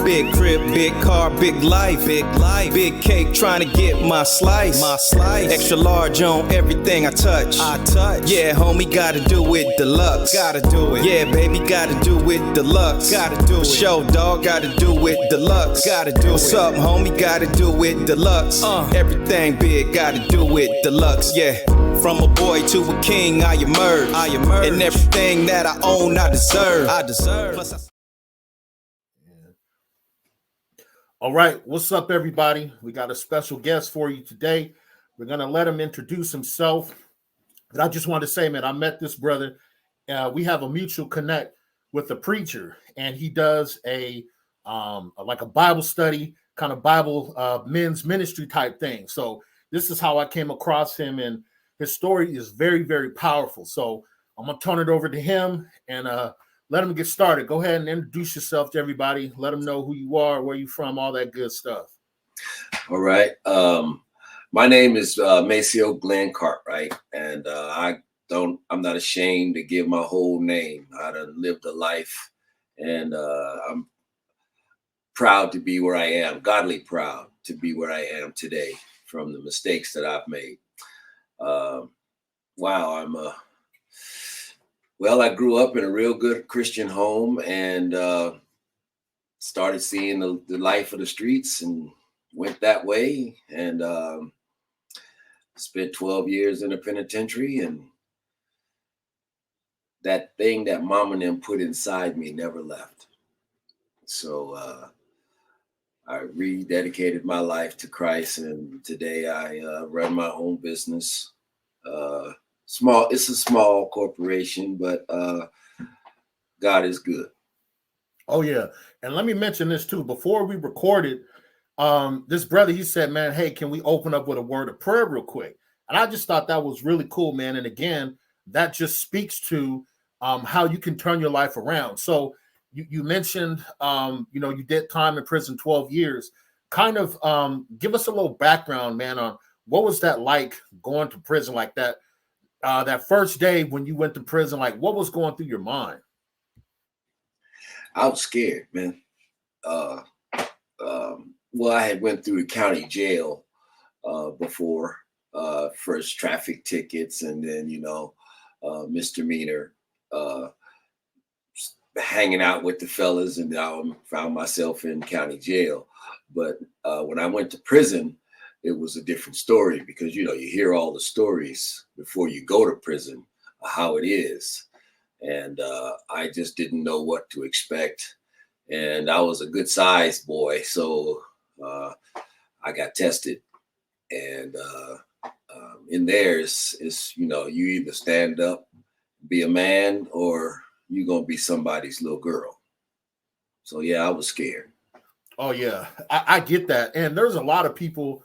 Big crib, big car, big life, big cake, trying to get my slice. Extra large on everything I touch. Yeah, homie, gotta do it deluxe. Gotta do it. Yeah, baby, gotta do it deluxe. Gotta do it. Show dog, gotta do it deluxe. Gotta do it. What's up, homie? Gotta do it deluxe. Everything big, gotta do it deluxe. Yeah. From a boy to a king, I emerge. And everything that I own, I deserve. Plus All right, what's up, everybody? We got a special guest for you today. We're going to let him introduce himself. But I just want to say, man, I met this brother. We have a mutual connect with a preacher, and he does a Bible study, kind of Bible men's ministry type thing. So this is how I came across him, and his story is very, very powerful. So I'm going to turn it over to him and let him get started. Go ahead and introduce yourself to everybody. Let them know who you are, where you're from, all that good stuff. All right. My name is Maceo Glenn Cartwright, and I'm not ashamed to give my whole name. I done lived a life, and I'm proud to be where I am, godly proud to be where I am today from the mistakes that I've made. I grew up in a real good Christian home and started seeing the life of the streets and went that way, and spent 12 years in a penitentiary, and that thing that mom and them put inside me never left. So I rededicated my life to Christ, and today I run my own business. It's a small corporation, but God is good. Oh yeah. And let me mention this too. Before we recorded, this brother, he said, man, hey, can we open up with a word of prayer real quick? And I just thought that was really cool, man. And again, that just speaks to how you can turn your life around. So you mentioned, you did time in prison, 12 years. Kind of give us a little background, man, on what was that like going to prison like that? That first day when you went to prison, like what was going through your mind? I was scared, man. I had went through the county jail before, first traffic tickets, and then, misdemeanor, hanging out with the fellas, and I found myself in county jail. But when I went to prison, it was a different story because, you hear all the stories before you go to prison, how it is. And I just didn't know what to expect. And I was a good sized boy. So I got tested. And in there, it's you either stand up, be a man, or you're going to be somebody's little girl. So, yeah, I was scared. Oh, yeah, I get that. And there's a lot of people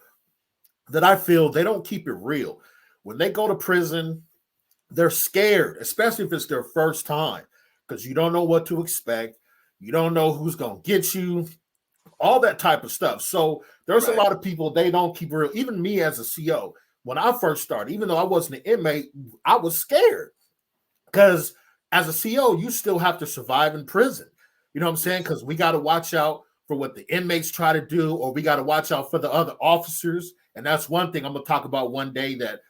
that I feel they don't keep it real. When they go to prison, they're scared, especially if it's their first time, because you don't know what to expect. You don't know who's going to get you, all that type of stuff. So there's a lot of people, they don't keep it real. Even me as a CO, when I first started, even though I wasn't an inmate, I was scared because as a CO, you still have to survive in prison. You know what I'm saying? Because we got to watch out for what the inmates try to do, or we got to watch out for the other officers. And that's one thing I'm going to talk about one day, that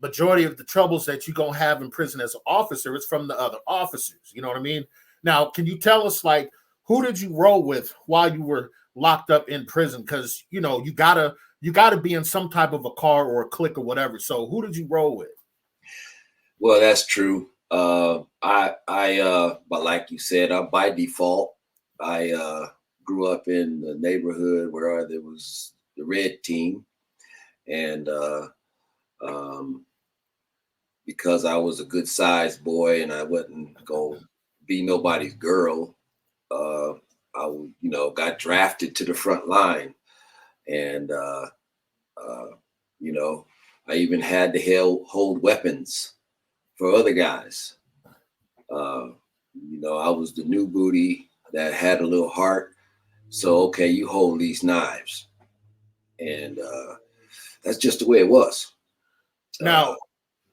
majority of the troubles that you're going to have in prison as an officer is from the other officers. You know what I mean? Now, can you tell us, like, who did you roll with while you were locked up in prison? Because, you gotta be in some type of a car or a clique or whatever. So who did you roll with? Well, that's true. But like you said, by default, I grew up in the neighborhood where there was the red team. And because I was a good sized boy and I wasn't going to be nobody's girl, I got drafted to the front line. And, I even had to hold weapons for other guys. I was the new booty that had a little heart. So, okay, you hold these knives. And that's just the way it was. Now,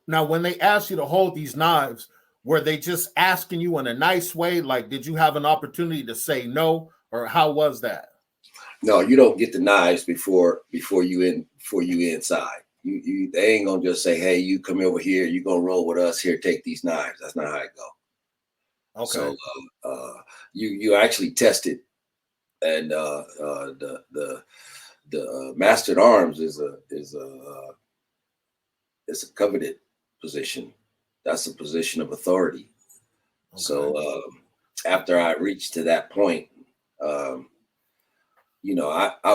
when they asked you to hold these knives, were they just asking you in a nice way? Like, did you have an opportunity to say no? or how was that? No, you don't get the knives before you inside. They ain't gonna just say, hey, you come over here, you gonna roll with us here, take these knives. That's not how it go. Okay. So you actually test it, and the master at arms is a coveted position. That's a position of authority. Okay. So after I reached to that point, I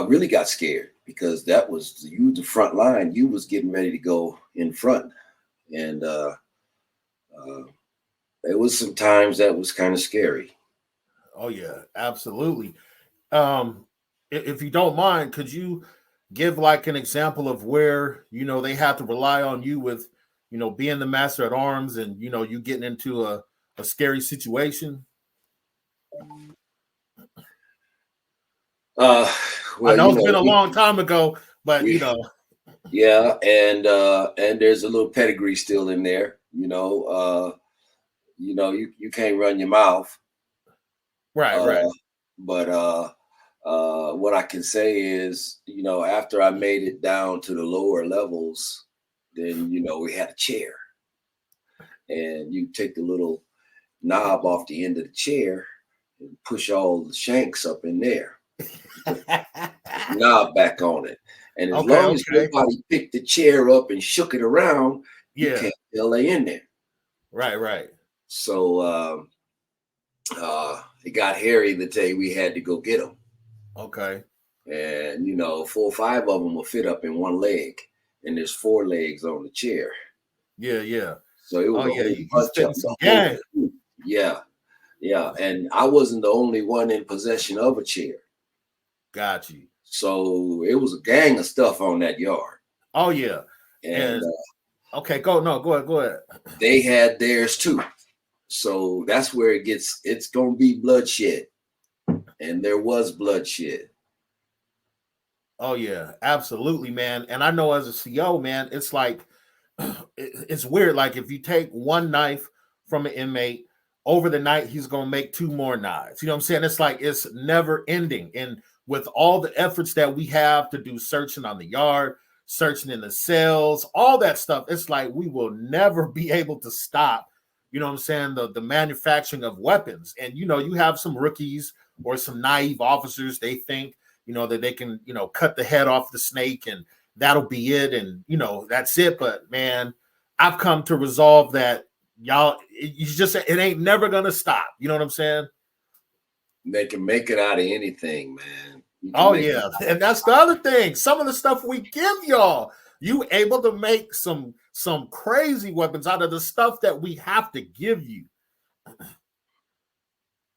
really got scared, because that was the front line. You was getting ready to go in front, and it was some times that was kind of scary. Oh yeah, absolutely. If you don't mind, could you give like an example of where they had to rely on you with being the master at arms, and you getting into a scary situation? Well, I know it's been a long time ago, but yeah, and there's a little pedigree still in there. You can't run your mouth, right. But what I can say is, after I made it down to the lower levels, then we had a chair, and you take the little knob off the end of the chair and push all the shanks up in there. Knob back on it, and as long as nobody picked the chair up and shook it around, you can't tell they in there. Right. So it got hairy the day we had to go get them. Okay. And 4 or 5 of them will fit up in one leg, and there's 4 legs on the chair. Yeah. So it was a whole bunch of some them. Yeah, and I wasn't the only one in possession of a chair. Got you. So it was a gang of stuff on that yard. Oh yeah. And okay, go ahead. They had theirs too. So that's where it's gonna be bloodshed. And there was bloodshed. Oh yeah, absolutely, man. And I know as a CO, man, it's like it's weird. Like if you take one knife from an inmate over the night, he's gonna make 2 more knives. You know what I'm saying? It's like it's never ending. And with all the efforts that we have to do searching on the yard, searching in the cells, all that stuff, it's like we will never be able to stop, you know what I'm saying, the manufacturing of weapons. And you have some rookies or some naive officers, they think that they can cut the head off the snake and that'll be it, and that's it. But man, I've come to resolve that it ain't never gonna stop. You know what I'm saying? They can make it out of anything, man. Oh yeah, and that's the other thing. Some of the stuff we give y'all, you able to make some crazy weapons out of the stuff that we have to give you.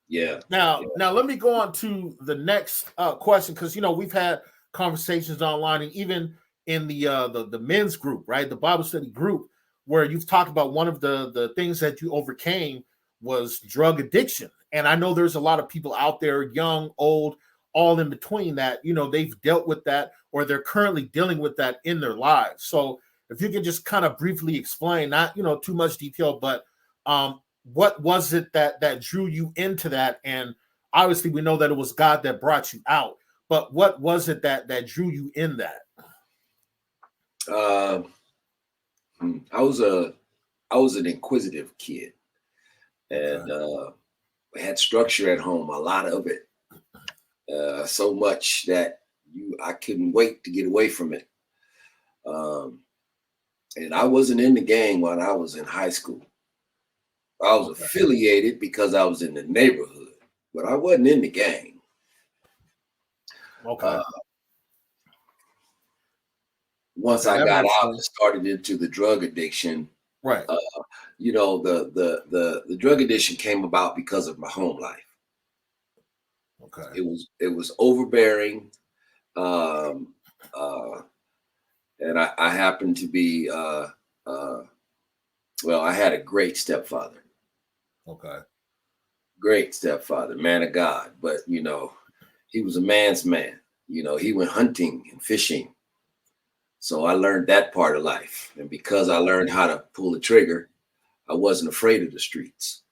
Yeah. Now let me go on to the next question, because we've had conversations online, and even in the men's group, right, the Bible study group, where you've talked about one of the things that you overcame was drug addiction. And I know there's a lot of people out there, young, old, all in between, that they've dealt with that, or they're currently dealing with that in their lives. So if you could just kind of briefly explain, not too much detail, but what was it that drew you into that? And obviously we know that it was God that brought you out, but what was it that drew you in that? I was an inquisitive kid, and I had structure at home, a lot of it, so much that I couldn't wait to get away from it. And I wasn't in the gang when I was in high school. I was affiliated because I was in the neighborhood, but I wasn't in the gang. Okay. Once I got out and started into the drug addiction, right? The drug addiction came about because of my home life. Okay. It was overbearing, and I happened to be I had a great stepfather. Okay. Great stepfather, man of God, but he was a man's man. He went hunting and fishing. So I learned that part of life. And because I learned how to pull the trigger, I wasn't afraid of the streets.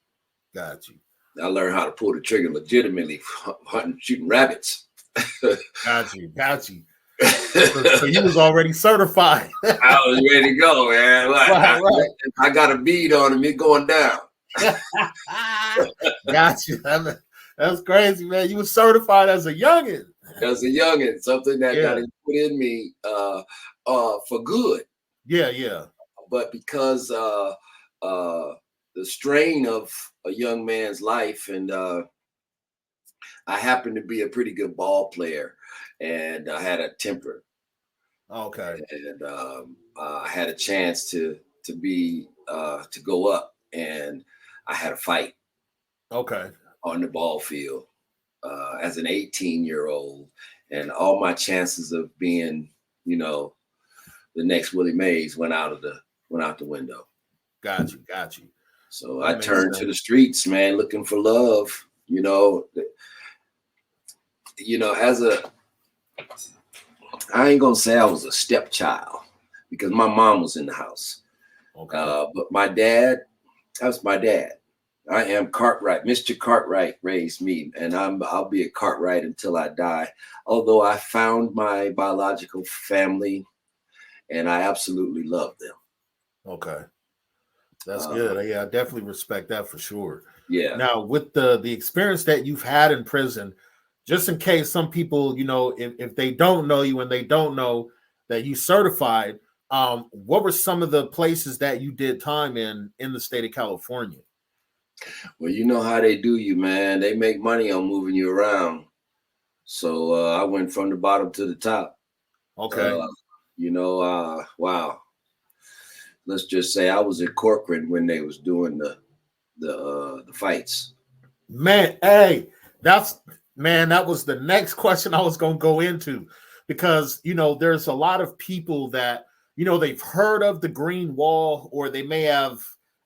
Got you. I learned how to pull the trigger legitimately, hunting, shooting rabbits. Got you. So you was already certified. I was ready to go, man. Like, Right. I got a bead on him, it going down. Got you. That's crazy, man. You was certified as a youngin. As a youngin, something that got Yeah. put in me for good. Yeah. But because the strain of a young man's life, and I happened to be a pretty good ball player, and I had a temper. Okay. And I had a chance to go up, and I had a fight. Okay. On the ball field as an 18-year-old, and all my chances of being, the next Willie Mays went out the window. Got you. So That I makes turned sense. to the streets, man, looking for love. I ain't gonna say I was a stepchild because my mom was in the house. Okay. But my dad, that was my dad. I am Cartwright. Mr. Cartwright raised me, and I'll be a Cartwright until I die. Although I found my biological family, and I absolutely love them. Okay. That's good. Yeah, I definitely respect that for sure. Yeah. Now, with the experience that you've had in prison, just in case some people, if they don't know you and they don't know that you certified, what were some of the places that you did time in the state of California? Well, you know how they do you, man. They make money on moving you around. So I went from the bottom to the top. Okay. Wow. Let's just say I was at Corcoran when they was doing the fights. Man, hey, that was the next question I was going to go into, because there's a lot of people that they've heard of the Green Wall, or they may have,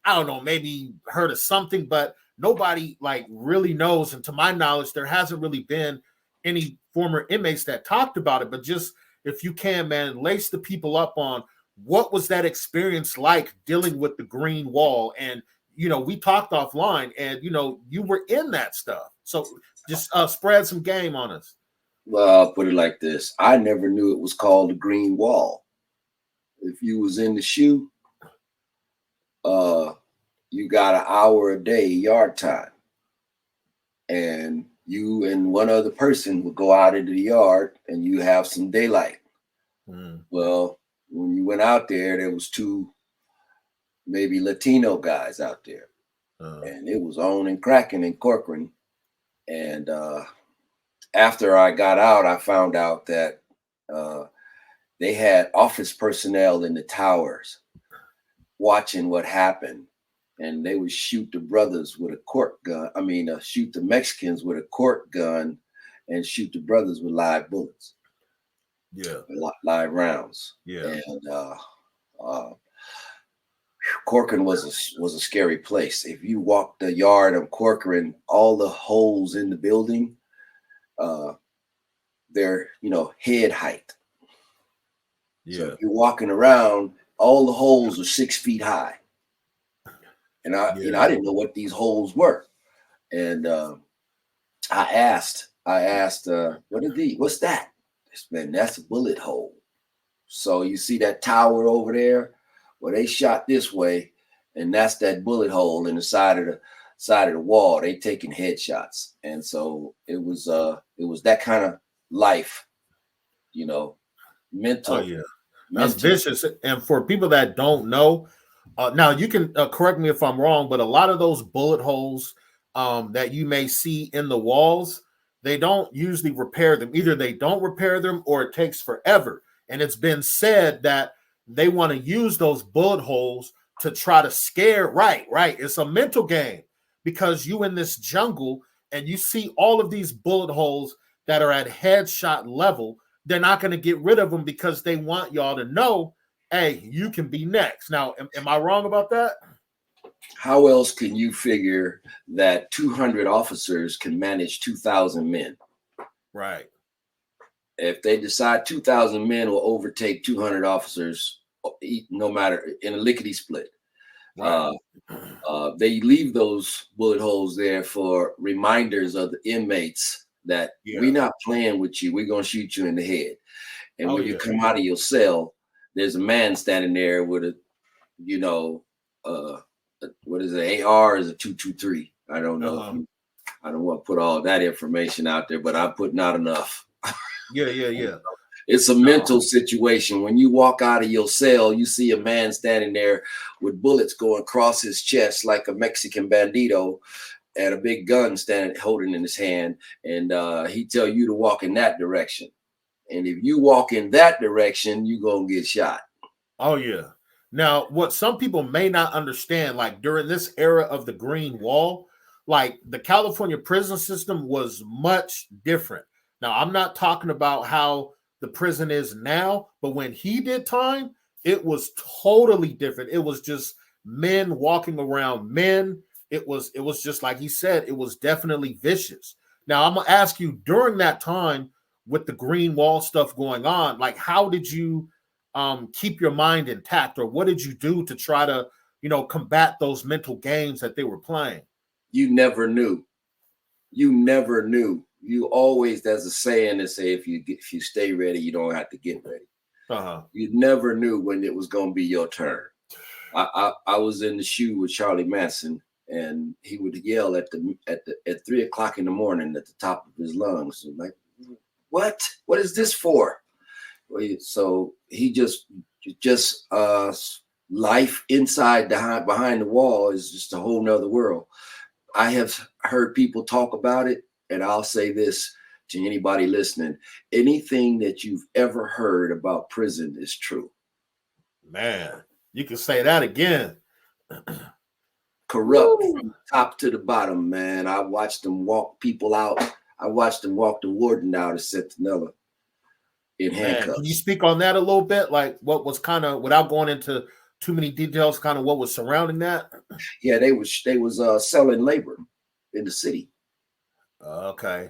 I don't know, maybe heard of something, but nobody like really knows. And to my knowledge, there hasn't really been any former inmates that talked about it. But just, if you can, man, lace the people up on what was that experience like dealing with the Green Wall. And we talked offline, and you were in that stuff. So just spread some game on us. Well, I'll put it like this: I never knew it was called the Green Wall. If you was in the shoe, you got an hour a day yard time, and you and one other person would go out into the yard, and you have some daylight. Well, when you went out there was two maybe Latino guys out there, and it was on and cracking in Corcoran. And after I got out, I found out that they had office personnel in the towers watching what happened, and they would shoot the brothers with a cork gun. Shoot the Mexicans with a cork gun, and shoot the brothers with live bullets. Yeah, live rounds. Yeah, and Corcoran was a scary place. If you walk the yard of Corcoran, all the holes in the building, they're head height. Yeah. So if you're walking around, all the holes are 6 feet high. And I didn't know what these holes were. And I asked, what are these? What's that? Man, that's a bullet hole. So you see that tower over there? Well, they shot this way, and that's that bullet hole in the side of the wall. They taking headshots. And so it was that kind of life, mental. Oh yeah. That's vicious. And for people that don't know, now you can correct me if I'm wrong, but a lot of those bullet holes that you may see in the walls, they don't usually repair them. Either they don't repair them, or it takes forever. And it's been said that they want to use those bullet holes to try to scare. Right. It's a mental game, because you in this jungle and you see all of these bullet holes that are at headshot level. They're not going to get rid of them because they want y'all to know, hey, you can be next. Now, am I wrong about that? How else can you figure that 200 officers can manage 2,000 men? Right. If they decide 2,000 men will overtake 200 officers, no matter in a lickety split. Right. They leave those bullet holes there for reminders of the inmates that we're Yeah. not playing with you. We're gonna shoot you in the head. And Oh when you yeah. come out of your cell, there's a man standing there with a, you know, what is it? AR is a 223. I don't know. Uh-huh. I don't want to put all that information out there, but I'm putting out enough. Yeah. It's a mental situation. When you walk out of your cell, you see a man standing there with bullets going across his chest like a Mexican bandito, and a big gun standing holding in his hand, and he tell you to walk in that direction. And if you walk in that direction, you gonna get shot. Oh yeah. Now, what some people may not understand, like during this era of the Green Wall, like the California prison system was much different. Now, I'm not talking about how the prison is now, but when he did time, it was totally different. It was just men walking around men. It was just like he said, it was definitely vicious. Now, I'm gonna ask you during that time with the Green Wall stuff going on, like how did you keep your mind intact, or what did you do to try to, combat those mental games that they were playing? You never knew. You never knew. You always, there's a saying that say if you stay ready, you don't have to get ready. You never knew when it was going to be your turn. I was in the shoe with Charlie Manson, and he would yell at 3:00 in the morning at the top of his lungs, like, "What? What is this for?" So he just life inside behind the wall is just a whole nother world. I have heard people talk about it, and I'll say this to anybody listening: anything that you've ever heard about prison is true. Man, you can say that again. Corrupt from top to the bottom, man. I watched them walk people out. I watched them walk the warden out of Centinela in handcuffs. Can you speak on that a little bit? Like what was kind of, without going into too many details, kind of what was surrounding that? Yeah, they was selling labor in the city. Okay.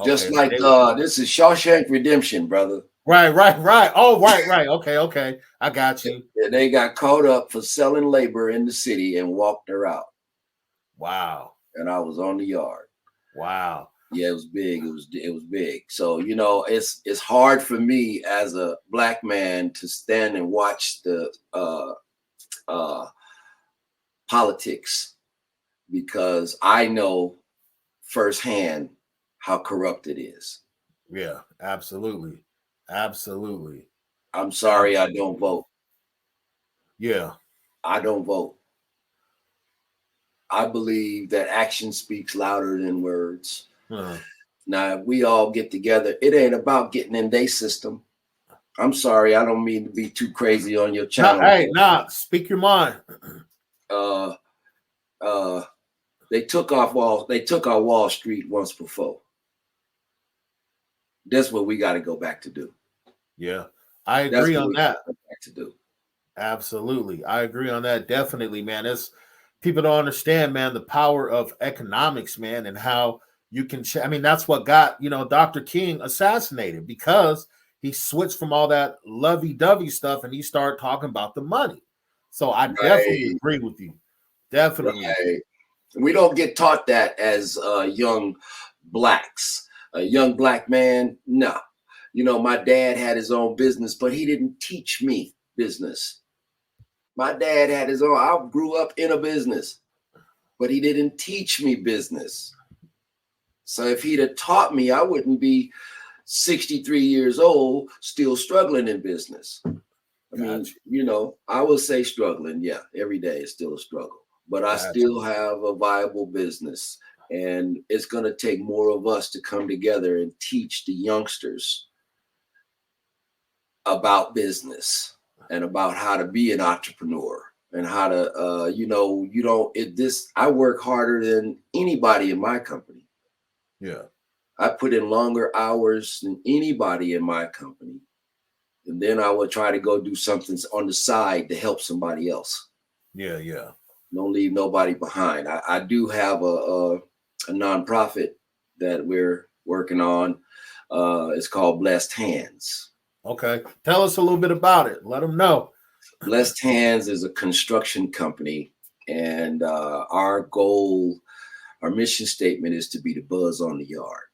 Just like this is Shawshank Redemption, brother. Right. Oh, right. Okay. I got you. They got caught up for selling labor in the city and walked her out. Wow. And I was on the yard. Wow. Yeah, it was big. It was big. So it's hard for me as a black man to stand and watch the politics, because I know firsthand how corrupt it is. Yeah, absolutely. I'm sorry, I don't vote. Yeah. I don't vote. I believe that action speaks louder than words. Now, if we all get together, it ain't about getting in their system. I'm sorry, I don't mean to be too crazy on your channel. Speak your mind. They took our Wall Street once before. That's what we got to go back to do. Yeah, I agree on that. Back to do. Absolutely, I agree on that. Definitely, man. It's people don't understand, man, the power of economics, man, and how you can. That's what got Dr. King assassinated, because he switched from all that lovey-dovey stuff and he started talking about the money. So I definitely agree with you. Definitely. Right. We don't get taught that as young blacks. A young black man, no. My dad had his own business, but he didn't teach me business. My dad had his own. I grew up in a business, but he didn't teach me business. So if he'd have taught me, I wouldn't be 63 years old, still struggling in business. I would say struggling. Yeah, every day is still a struggle, but I still have a viable business. And it's going to take more of us to come together and teach the youngsters about business and about how to be an entrepreneur and how to, I work harder than anybody in my company. Yeah. I put in longer hours than anybody in my company. And then I would try to go do something on the side to help somebody else. Yeah. Don't leave nobody behind. I do have a nonprofit that we're working on. It's called Blessed Hands. Okay. Tell us a little bit about it. Let them know. Blessed Hands is a construction company, and our goal, our mission statement is to be the buzz on the yard.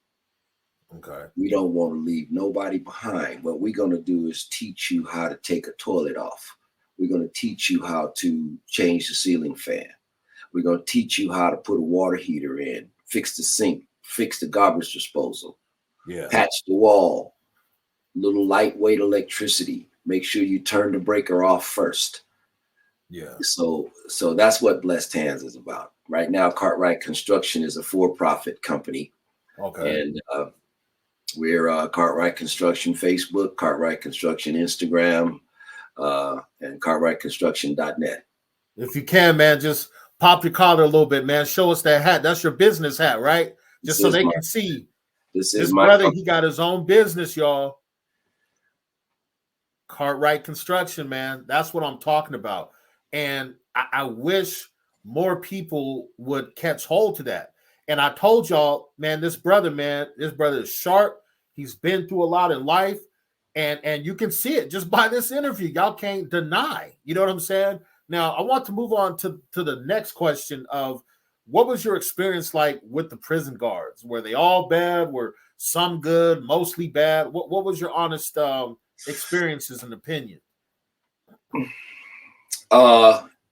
Okay. We don't want to leave nobody behind. What we're going to do is teach you how to take a toilet off. We're going to teach you how to change the ceiling fan. We're going to teach you how to put a water heater in, fix the sink, fix the garbage disposal, patch the wall, little lightweight electricity. Make sure you turn the breaker off first. Yeah. So that's what Blessed Hands is about. Right now, Cartwright Construction is a for-profit company. Okay. And we're Cartwright Construction Facebook, Cartwright Construction Instagram, and CartwrightConstruction.net. If you can, man, just pop your collar a little bit, man. Show us that hat. That's your business hat, right? Just so they can see. This His is my brother. company. He got his own business, y'all. Cartwright Construction, man. That's what I'm talking about. And I wish more people would catch hold to that. And I told y'all, man, this brother is sharp. He's been through a lot in life. And you can see it just by this interview. Y'all can't deny. You know what I'm saying? Now, I want to move on to the next question of what was your experience like with the prison guards? Were they all bad? Were some good, mostly bad? What was your honest experiences and opinion?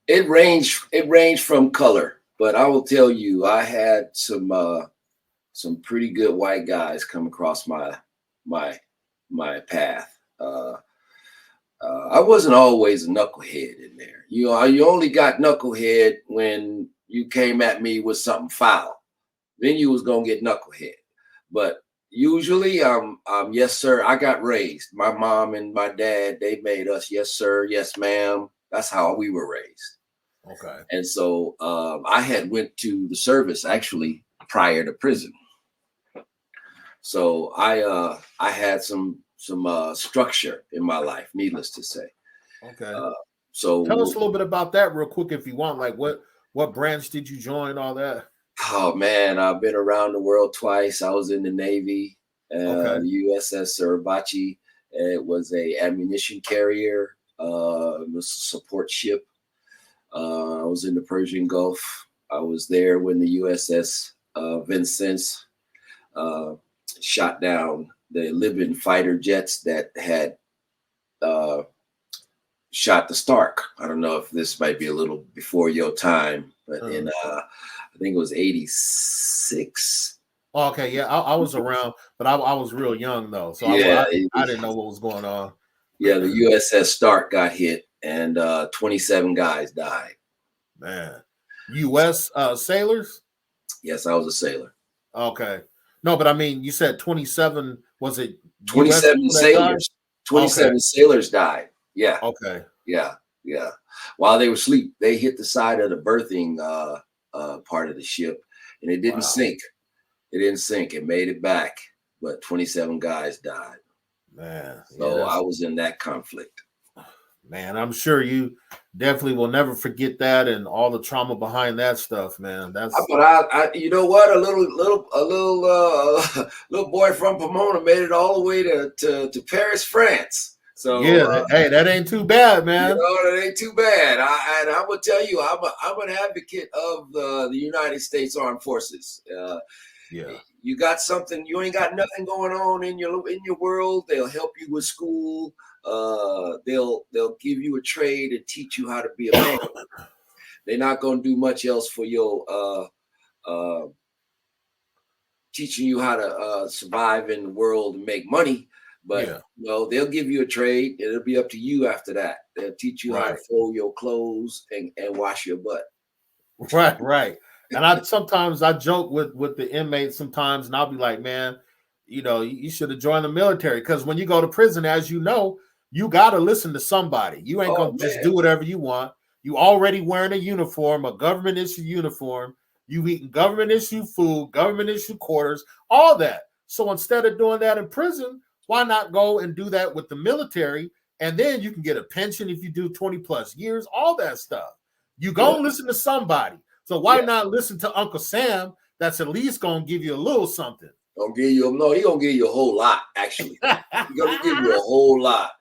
It ranged from color, but I will tell you, I had some pretty good white guys come across my path. I wasn't always a knucklehead in there. You know, you only got knucklehead when you came at me with something foul. Then you was gonna get knucklehead. But usually, yes, sir. I got raised. My mom and my dad, they made us yes, sir, yes, ma'am. That's how we were raised. Okay. And so I had went to the service actually prior to prison. So I had some structure in my life, needless to say. Okay. So tell us a little bit about that real quick if you want. Like what branch did you join? All that. Oh man, I've been around the world twice. I was in the Navy, Okay. USS Suribachi. It was a ammunition carrier. It was a support ship. I was in the Persian Gulf. I was there when the USS Vincennes shot down the Libyan fighter jets that had shot the Stark. I don't know if this might be a little before your time, but in I think it was 86. Okay, yeah, I was around, but I was real young though, so Yeah, I didn't know what was going on. Yeah, the USS Stark got hit, and 27 guys died. Man, U.S. Sailors? Yes, I was a sailor. Okay, no, but I mean, you said 27. Was it 27 sailors? 27 sailors died. Yeah. Okay. Yeah. While they were asleep, they hit the side of the berthing part of the ship, and it didn't sink. It didn't sink. It made it back, but 27 guys died. Man, so I was in that conflict. Man, I'm sure you definitely will never forget that and all the trauma behind that stuff, man. That's. But I you know what? A little boy from Pomona made it all the way to Paris, France. So yeah, hey, that ain't too bad, man. You know, that ain't too bad. I would tell you, I'm an advocate of the United States Armed Forces. Yeah. You got something, you ain't got nothing going on in your world. They'll help you with school. They'll give you a trade and teach you how to be a man. They're not going to do much else for your teaching you how to survive in the world and make money. But you know, they'll give you a trade. It'll be up to you after that. They'll teach you how to fold your clothes and wash your butt. Right. And sometimes I joke with the inmates sometimes, and I'll be like, man, you know, you should have joined the military, because when you go to prison, as you know, you got to listen to somebody. You ain't going to just do whatever you want. You already wearing a uniform, a government issue uniform. You eating government issue food, government issue quarters, all that. So instead of doing that in prison, why not go and do that with the military? And then you can get a pension if you do 20 plus years, all that stuff. You go and listen to somebody. So why not listen to Uncle Sam? That's at least going to give you a little something. He gonna give you a whole lot, actually. He's gonna give you a whole lot.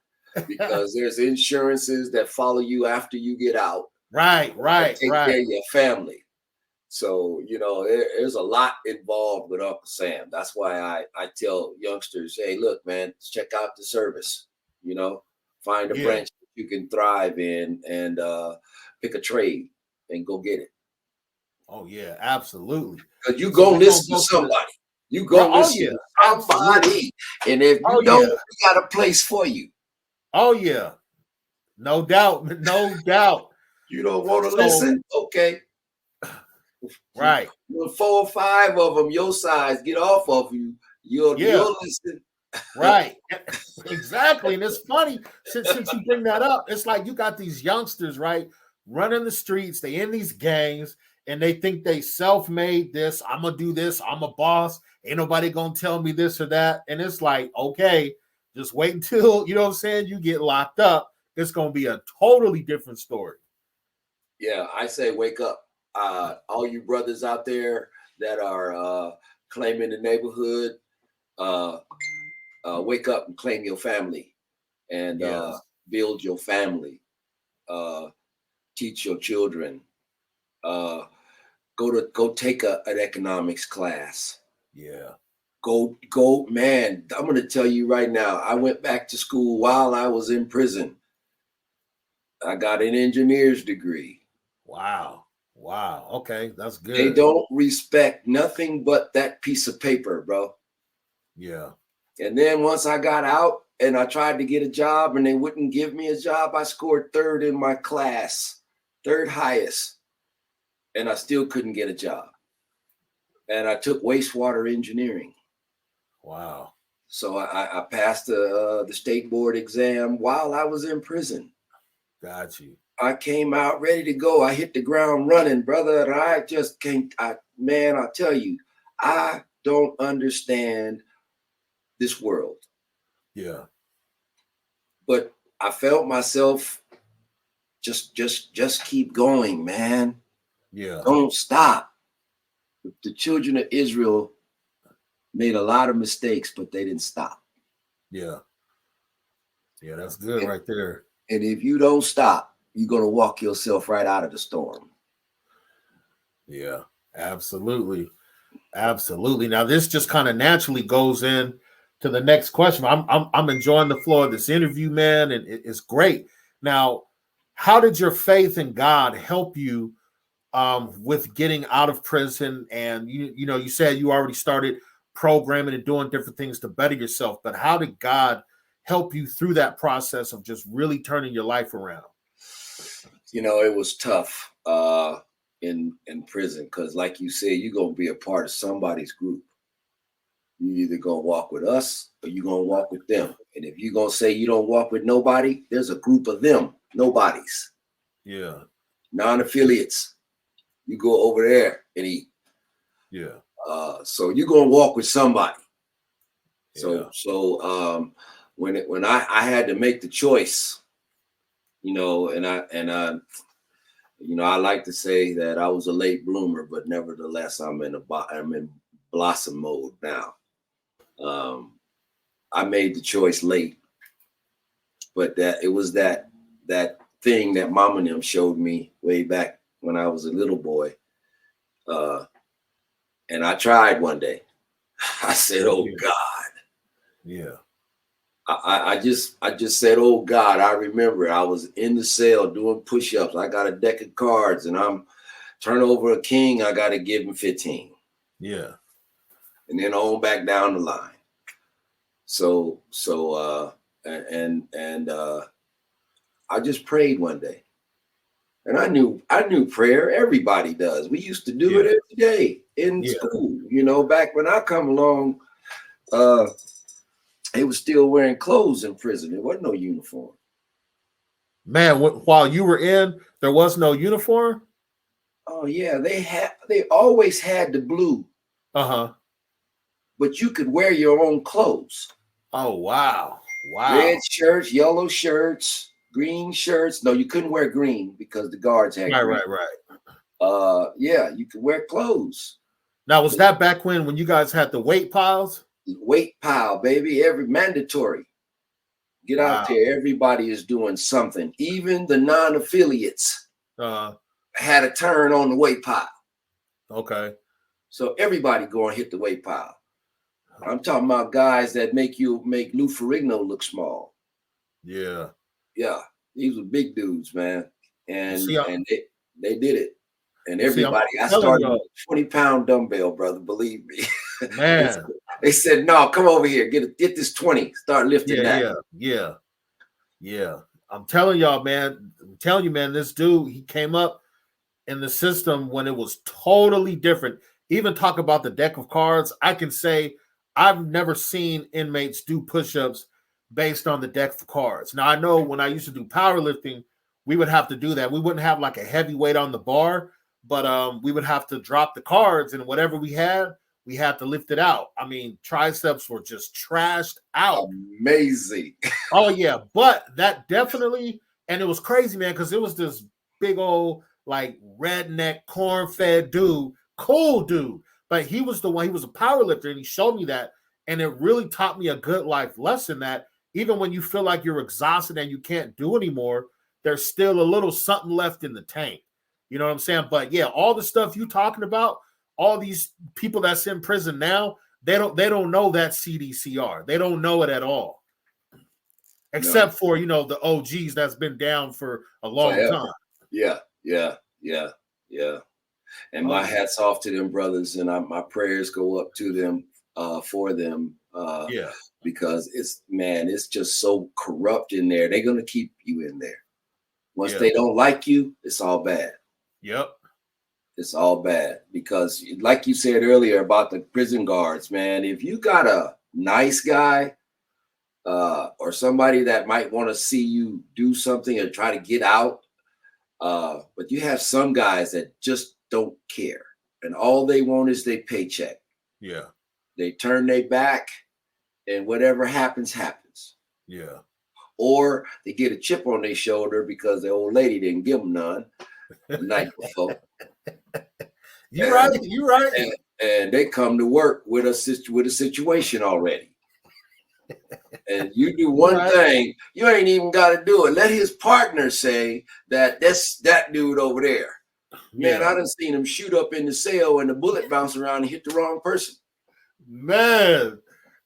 because there's insurances that follow you after you get out. Right. Take care of your family. So, there's a lot involved with Uncle Sam. That's why I tell youngsters, hey, look, man, check out the service, find a branch that you can thrive in and pick a trade and go get it. Oh, yeah, absolutely. Because you go listen to somebody. You go listen to somebody. And if you don't, we got a place for you. Oh, yeah. No doubt. No doubt. You don't want to listen? Okay. Right. 4 or 5 of them your size get off of you. You'll listen. Right. Exactly. And it's funny since you bring that up. It's like you got these youngsters, right, running the streets. They in these gangs and they think they self-made this. I'm gonna do this. I'm a boss. Ain't nobody gonna tell me this or that. And it's like, okay, just wait until you get locked up. It's gonna be a totally different story. Yeah, I say wake up. All you brothers out there that are claiming the neighborhood, wake up and claim your family and build your family. Teach your children. Go take an economics class. Yeah. Go, man. I'm going to tell you right now. I went back to school while I was in prison. I got an engineer's degree. Wow. Okay, that's good. They don't respect nothing but that piece of paper, bro. Yeah. And then once I got out and I tried to get a job and they wouldn't give me a job, I scored 3rd in my class, 3rd highest. And I still couldn't get a job. And I took wastewater engineering. Wow. So I passed the state board exam while I was in prison. Got you. I came out ready to go. I hit the ground running, brother. And I just can't, I tell you, I don't understand this world. Yeah. But I felt myself just keep going, man. Yeah. Don't stop. The children of Israel made a lot of mistakes, but they didn't stop. Yeah. Yeah, that's good right there. And if you don't stop, you're going to walk yourself right out of the storm. Yeah, absolutely. Absolutely. Now, this just kind of naturally goes in to the next question. I'm enjoying the flow of this interview, man, and it's great. Now, how did your faith in God help you with getting out of prison? And you said you already started programming and doing different things to better yourself, but how did God help you through that process of just really turning your life around? It was tough in prison because, like you said, you're going to be a part of somebody's group. You either going to walk with us or you're going to walk with them. And if you're going to say you don't walk with nobody, there's a group of them, nobodies. Yeah. Non-affiliates. You go over there and eat. Yeah. So you're going to walk with somebody. Yeah. So when I had to make the choice, and I like to say that I was a late bloomer, but nevertheless, I'm in blossom mode now. I made the choice late, but that it was that thing that Mama and them showed me way back when I was a little boy. And I tried one day. I said, "Oh God." Yeah. I just said, "Oh God." I remember I was in the cell doing push-ups. I got a deck of cards and I'm turn over a king. I got to give him 15. Yeah. And then on back down the line. So I just prayed one day. And I knew prayer. Everybody does. We used to do it every day in school. Back when I come along, they was still wearing clothes in prison. There wasn't no uniform. Man, while you were in, there was no uniform? Oh yeah, they always had the blue. Uh-huh. But you could wear your own clothes. Oh wow. Wow. Red shirts, yellow shirts, green shirts. No, you couldn't wear green because the guards had green. Right. Yeah, you could wear clothes. Now, was that back when you guys had the weight piles? Weight pile, baby, every mandatory. Get out there. Everybody is doing something. Even the non-affiliates had a turn on the weight pile. Okay. So everybody go and hit the weight pile. I'm talking about guys that make Lou Ferrigno look small. Yeah. Yeah. These were big dudes, man. And they did it. And everybody, I started with a 20-pound dumbbell, brother. Believe me. Man. They said, no, come over here. Get this 20. Start lifting that. Yeah. I'm telling y'all, man. I'm telling you, man, this dude, he came up in the system when it was totally different. Even talk about the deck of cards. I can say I've never seen inmates do push-ups based on the deck of cards. Now, I know when I used to do powerlifting, we would have to do that. We wouldn't have like a heavy weight on the bar, but we would have to drop the cards, and whatever we had to lift it out. I mean, triceps were just trashed out. Amazing. Oh, yeah. But that definitely, and it was crazy, man, because it was this big old, like, redneck, corn-fed dude, cool dude. But he was the one, he was a power lifter, and he showed me that. And it really taught me a good life lesson that even when you feel like you're exhausted and you can't do anymore, there's still a little something left in the tank. You know what I'm saying? But yeah, all the stuff you talking about, all these people that's in prison now, they don't know that CDCR. They don't know it at all. Except for, the OGs that's been down for a long time. Yeah. And my hat's off to them brothers, and my prayers go up to them for them. Because it's just so corrupt in there. They're gonna keep you in there. Once they don't like you, it's all bad. Yep. It's all bad because, like you said earlier about the prison guards, man, if you got a nice guy or somebody that might want to see you do something or try to get out, but you have some guys that just don't care, and all they want is their paycheck. Yeah. They turn their back, and whatever happens. Yeah. Or they get a chip on their shoulder because the old lady didn't give them none the night before. You're right. And they come to work with a situation already. And you do one thing, you ain't even got to do it. Let his partner say that's that dude over there. Man, I done seen him shoot up in the cell and the bullet bounce around and hit the wrong person. Man,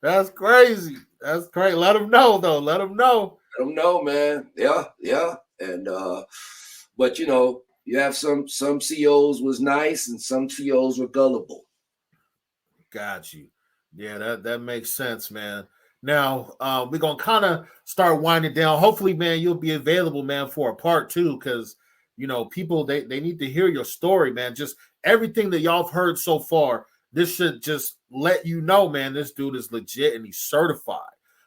that's crazy. That's crazy. Let him know, though. Let him know. Let him know, man. Yeah. And but you have some COs was nice and some COs were gullible. Got you. Yeah, that makes sense, man. Now, we're going to kind of start winding down. Hopefully, man, you'll be available, man, for a part 2 because, people, they need to hear your story, man. Just everything that y'all have heard so far, this should just let you know, man, this dude is legit and he's certified.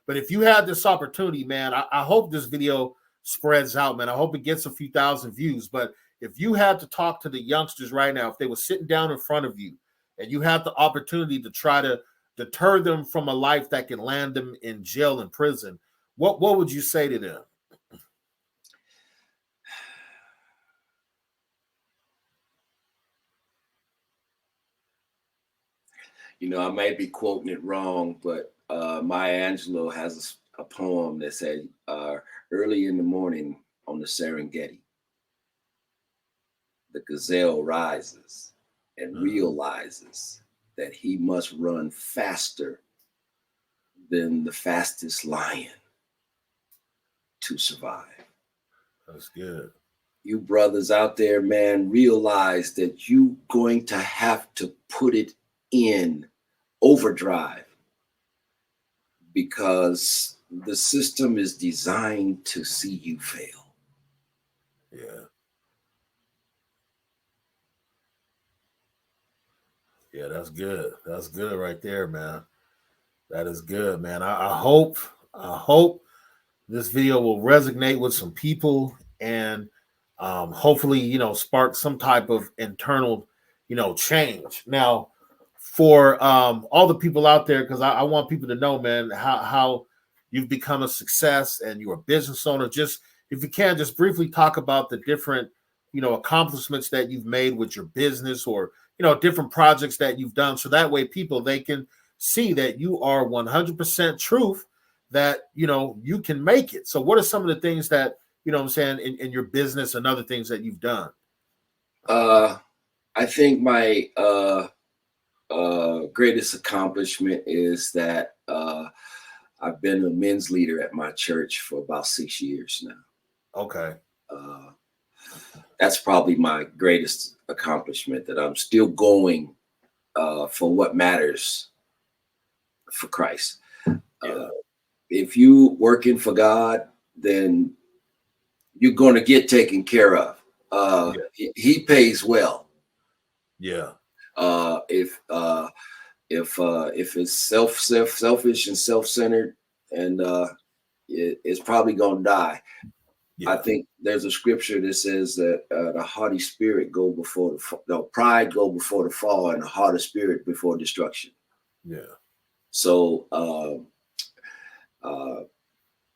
But if you had this opportunity, man, I hope this video spreads out, man. I hope it gets a few thousand views. But if you had to talk to the youngsters right now, if they were sitting down in front of you and you had the opportunity to try to deter them from a life that can land them in jail and prison, what would you say to them? I may be quoting it wrong, but Maya Angelou has a poem that said, early in the morning on the Serengeti, the gazelle rises and realizes that he must run faster than the fastest lion to survive. That's good. You brothers out there, man, realize that you're going to have to put it in overdrive because the system is designed to see you fail. Yeah, that's good. That's good right there, man. That is good, man. I hope this video will resonate with some people and hopefully, spark some type of internal, change. Now, for all the people out there, because I want people to know, man, how you've become a success and you're a business owner. Just if you can, just briefly talk about the different, accomplishments that you've made with your business or, different projects that you've done. So that way people, they can see that you are 100% truth that, you know, you can make it. So what are some of the things that, you know what I'm saying, in your business and other things that you've done? I think my greatest accomplishment is that I've been a men's leader at my church for about 6 years now. Okay. That's probably my greatest accomplishment, that I'm still going for what matters for Christ. If you working for God, then you're going to get taken care of. He pays well. Yeah. If it's selfish and self-centered, and it's probably gonna die. I think there's a scripture that says that the haughty spirit go before pride go before the fall, and the haughty spirit before destruction. Yeah. So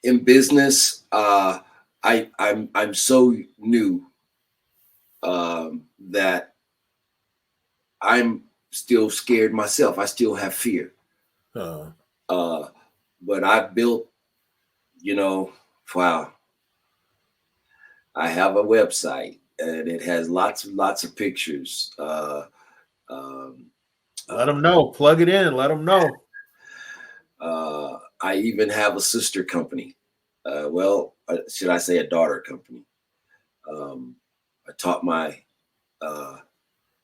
in business, I'm so new that I'm still scared myself. I still have fear. But I've built, you know, wow. I have a website and it has lots of pictures. Let them know. Plug it in. Let them know. I even have a sister company. Should I say a daughter company? I taught my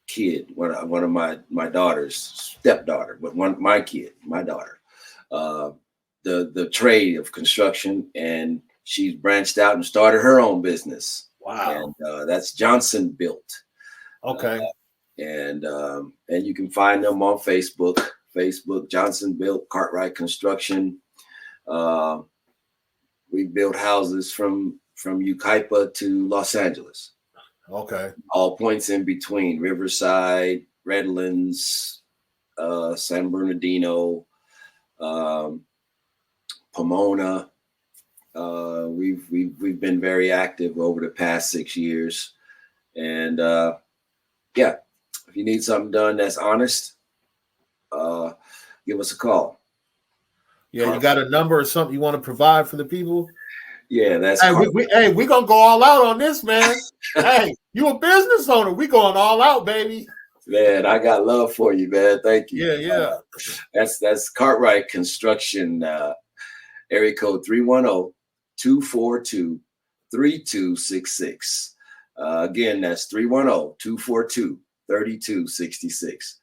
kid, one of my daughter's stepdaughter, but my daughter, the trade of construction, and she's branched out and started her own business. Wow. And that's Johnson Built. Okay. And you can find them on Facebook, Johnson Built, Cartwright Construction. We built houses from Yucaipa to Los Angeles. Okay. All points in between: Riverside, Redlands, San Bernardino, Pomona. We've been very active over the past 6 years, and if you need something done that's honest, give us a call. Yeah, you got a number or something you want to provide for the people? Yeah, that's. Hey, we gonna go all out on this, man. Hey, you a business owner? We going all out, baby. Man, I got love for you, man. Thank you. Yeah. That's Cartwright Construction, area code 310-242-3266. Again, that's 310-242-3266.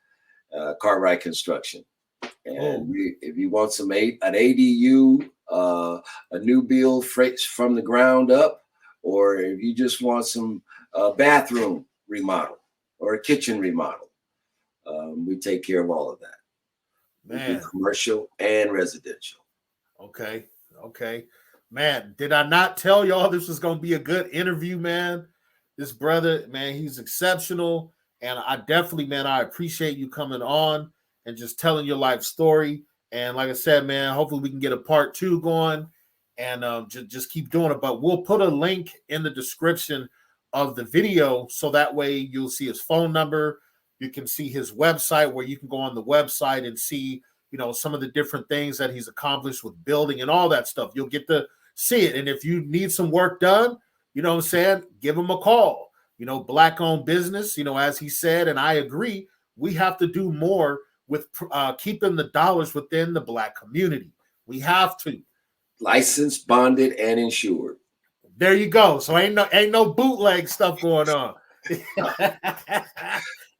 Cartwright Construction. And if you want an ADU, a new build from the ground up, or if you just want some bathroom remodel or a kitchen remodel, we take care of all of that. Man, commercial and residential. Okay. Man, did I not tell y'all this was going to be a good interview, man? This brother, man, he's exceptional. And I definitely, man, I appreciate you coming on and just telling your life story. And like I said, man, hopefully we can get a part 2 going, and just keep doing it. But we'll put a link in the description of the video, so that way you'll see his phone number. You can see his website, where you can go on the website and see, you know, some of the different things that he's accomplished with building and all that stuff. You'll get to see it. And if you need some work done, you know what I'm saying, give him a call. You know, Black-owned business, you know, as he said, and I agree, we have to do more with keeping the dollars within the Black community. We have to. Licensed, bonded, and insured. There you go. So ain't no bootleg stuff going on.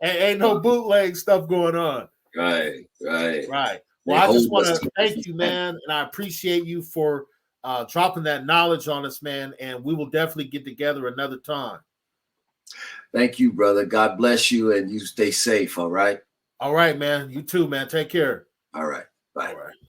Ain't no bootleg stuff going on. Right. Well, I just want to thank you, man, and I appreciate you for dropping that knowledge on us, man, and we will definitely get together another time. Thank you, brother. God bless you, and you stay safe, all right? All right, man. You too, man. Take care. All right. Bye. All right.